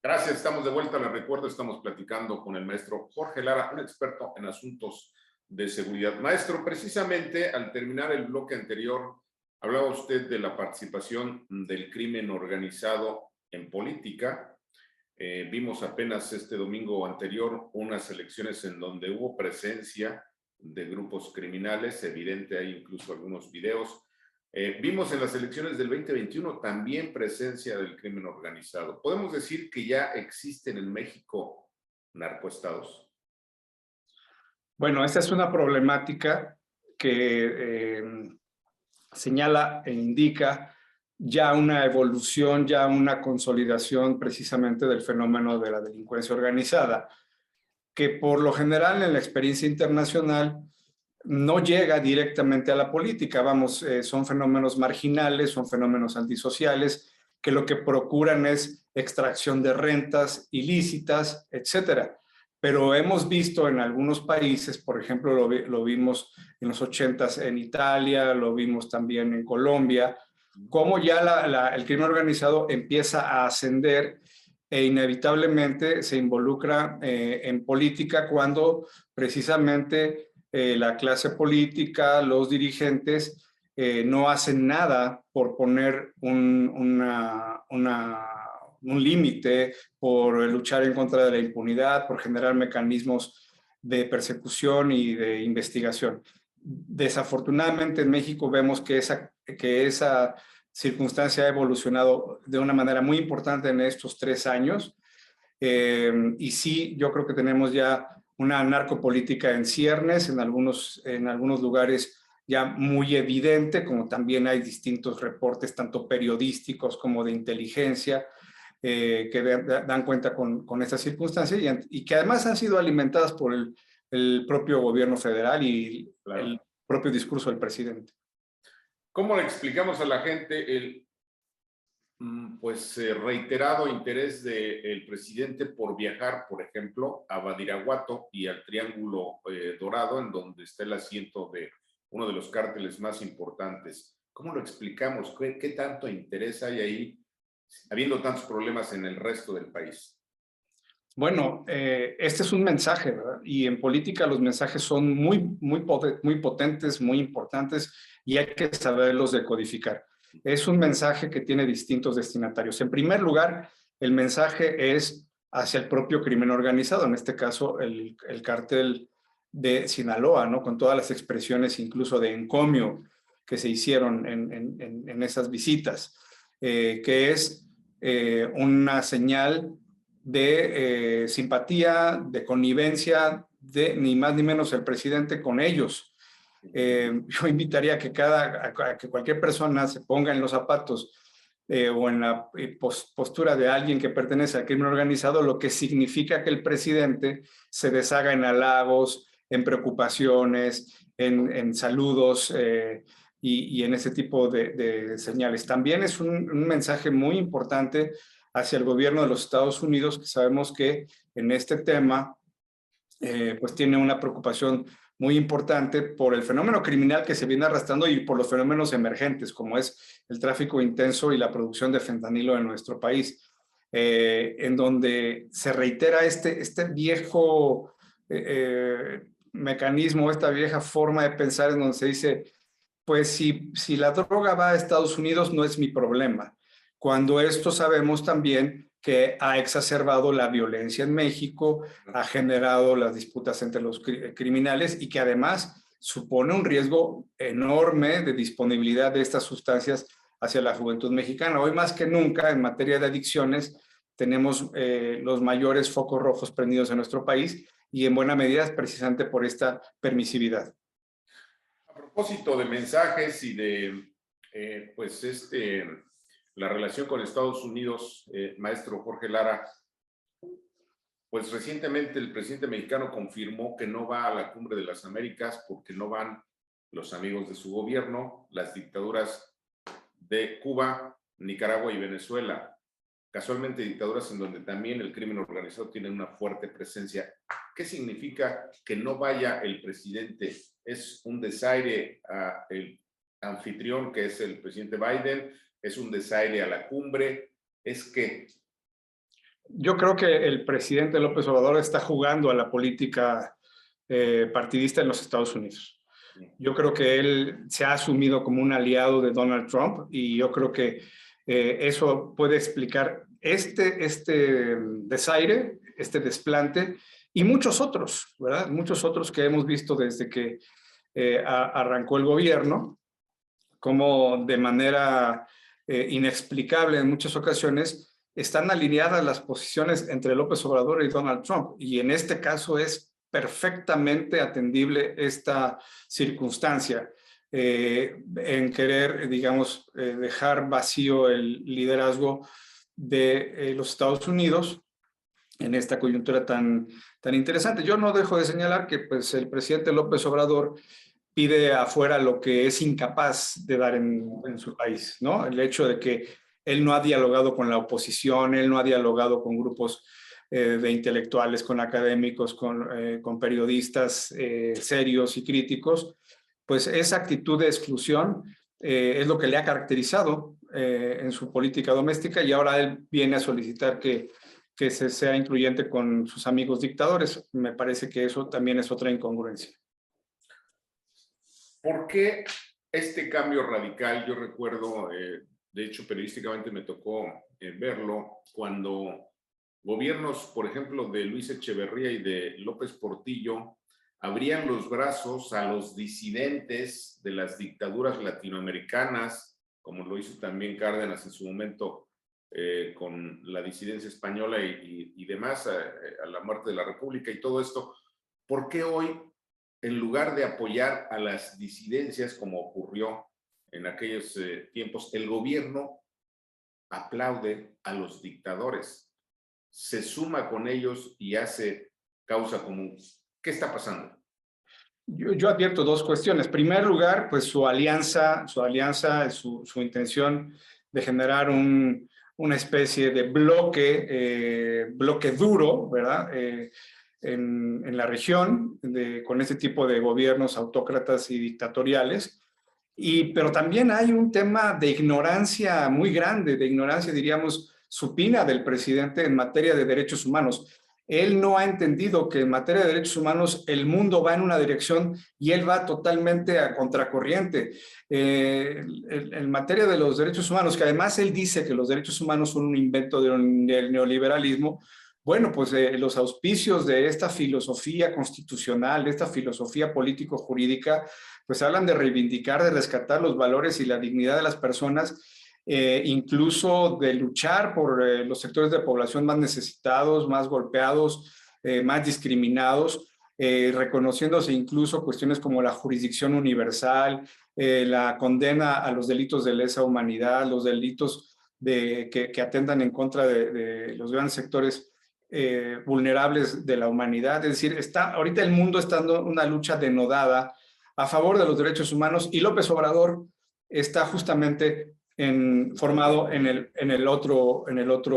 Gracias, estamos de vuelta. Les recuerdo, estamos platicando con el maestro Jorge Lara, un experto en asuntos de seguridad. Maestro, precisamente al terminar el bloque anterior, hablaba usted de la participación del crimen organizado en política. Vimos apenas este domingo anterior unas elecciones en donde hubo presencia de grupos criminales, evidente, hay incluso algunos videos. Vimos en las elecciones del 2021 también presencia del crimen organizado. ¿Podemos decir que ya existen en México narcoestados? Bueno, esta es una problemática que señala e indica ya una evolución, ya una consolidación precisamente del fenómeno de la delincuencia organizada, que por lo general en la experiencia internacional no llega directamente a la política. Vamos, son fenómenos marginales, son fenómenos antisociales, que lo que procuran es extracción de rentas ilícitas, etcétera. Pero hemos visto en algunos países, por ejemplo, lo vimos en los 80s en Italia, lo vimos también en Colombia, cómo ya el crimen organizado empieza a ascender e inevitablemente se involucra en política cuando precisamente la clase política, los dirigentes, no hacen nada por poner un límite, por luchar en contra de la impunidad, por generar mecanismos de persecución y de investigación. Desafortunadamente en México vemos que esa circunstancia ha evolucionado de una manera muy importante en estos 3 años. Y sí, yo creo que tenemos ya una narcopolítica en ciernes, en algunos lugares ya muy evidente, como también hay distintos reportes, tanto periodísticos como de inteligencia, que dan cuenta con esta circunstancia y que además han sido alimentadas por el propio gobierno federal y Claro. el propio discurso del presidente. ¿Cómo le explicamos a la gente el reiterado interés del presidente por viajar, por ejemplo, a Badiraguato y al Triángulo Dorado, en donde está el asiento de uno de los cárteles más importantes? ¿Cómo lo explicamos? ¿Qué tanto interés hay ahí, habiendo tantos problemas en el resto del país? Bueno, este es un mensaje, ¿verdad? Y en política los mensajes son muy potentes, muy importantes y hay que saberlos decodificar. Es un mensaje que tiene distintos destinatarios. En primer lugar, el mensaje es hacia el propio crimen organizado, en este caso el cártel de Sinaloa, ¿no? Con todas las expresiones incluso de encomio que se hicieron en esas visitas, que es una señal de simpatía, de connivencia, de ni más ni menos el presidente con ellos. Yo invitaría a que cualquier persona se ponga en los zapatos o en la postura de alguien que pertenece al crimen organizado, lo que significa que el presidente se deshaga en halagos, en preocupaciones, en saludos y en ese tipo de señales. También es un mensaje muy importante hacia el gobierno de los Estados Unidos, que sabemos que en este tema pues tiene una preocupación muy importante por el fenómeno criminal que se viene arrastrando y por los fenómenos emergentes, como es el tráfico intenso y la producción de fentanilo en nuestro país, en donde se reitera este viejo mecanismo, esta vieja forma de pensar en donde se dice, pues si la droga va a Estados Unidos no es mi problema, cuando esto sabemos también que ha exacerbado la violencia en México, ha generado las disputas entre los criminales y que además supone un riesgo enorme de disponibilidad de estas sustancias hacia la juventud mexicana. Hoy más que nunca en materia de adicciones tenemos los mayores focos rojos prendidos en nuestro país y en buena medida es precisamente por esta permisividad. A propósito de mensajes y de la relación con Estados Unidos, maestro Jorge Lara, pues recientemente el presidente mexicano confirmó que no va a la Cumbre de las Américas porque no van los amigos de su gobierno, las dictaduras de Cuba, Nicaragua y Venezuela. Casualmente dictaduras en donde también el crimen organizado tiene una fuerte presencia. ¿Qué significa que no vaya el presidente? ¿Es un desaire al anfitrión, que es el presidente Biden? ¿Es un desaire a la cumbre? ¿Es qué? Yo creo que el presidente López Obrador está jugando a la política partidista en los Estados Unidos. Yo creo que él se ha asumido como un aliado de Donald Trump y yo creo que eso puede explicar este desaire, este desplante y muchos otros, ¿verdad? Muchos otros que hemos visto desde que arrancó el gobierno, como de manera inexplicable en muchas ocasiones están alineadas las posiciones entre López Obrador y Donald Trump. Y en este caso es perfectamente atendible esta circunstancia en querer, digamos, dejar vacío el liderazgo de los Estados Unidos en esta coyuntura tan interesante. Yo no dejo de señalar que pues, el presidente López Obrador pide afuera lo que es incapaz de dar en su país, ¿no? El hecho de que él no ha dialogado con la oposición, él no ha dialogado con grupos de intelectuales, con académicos, con periodistas serios y críticos, pues esa actitud de exclusión es lo que le ha caracterizado en su política doméstica y ahora él viene a solicitar que se sea incluyente con sus amigos dictadores. Me parece que eso también es otra incongruencia. ¿Por qué este cambio radical? Yo recuerdo, de hecho, periodísticamente me tocó verlo cuando gobiernos, por ejemplo, de Luis Echeverría y de López Portillo, abrían los brazos a los disidentes de las dictaduras latinoamericanas, como lo hizo también Cárdenas en su momento con la disidencia española y demás, a la muerte de la República y todo esto. ¿Por qué hoy, en lugar de apoyar a las disidencias, como ocurrió en aquellos tiempos, el gobierno aplaude a los dictadores, se suma con ellos y hace causa común? ¿Qué está pasando? Yo advierto dos cuestiones. En primer lugar, pues su alianza, su intención de generar una especie de bloque duro, ¿verdad? En la región, con este tipo de gobiernos autócratas y dictatoriales. Pero también hay un tema de ignorancia muy grande, de ignorancia, diríamos, supina del presidente en materia de derechos humanos. Él no ha entendido que en materia de derechos humanos el mundo va en una dirección y él va totalmente a contracorriente. En materia de los derechos humanos, que además él dice que los derechos humanos son un invento del neoliberalismo, bueno, pues los auspicios de esta filosofía constitucional, de esta filosofía político-jurídica, pues hablan de reivindicar, de rescatar los valores y la dignidad de las personas, incluso de luchar por los sectores de población más necesitados, más golpeados, más discriminados, reconociéndose incluso cuestiones como la jurisdicción universal, la condena a los delitos de lesa humanidad, los delitos que atentan en contra de los grandes sectores vulnerables de la humanidad. Es decir, ahorita el mundo está en una lucha denodada a favor de los derechos humanos y López Obrador está justamente formado en el otro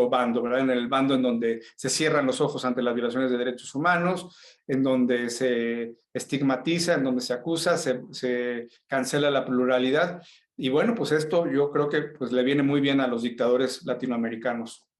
bando, ¿verdad? En el bando en donde se cierran los ojos ante las violaciones de derechos humanos, en donde se estigmatiza, en donde se acusa, se cancela la pluralidad. Y bueno, pues esto yo creo que pues, le viene muy bien a los dictadores latinoamericanos.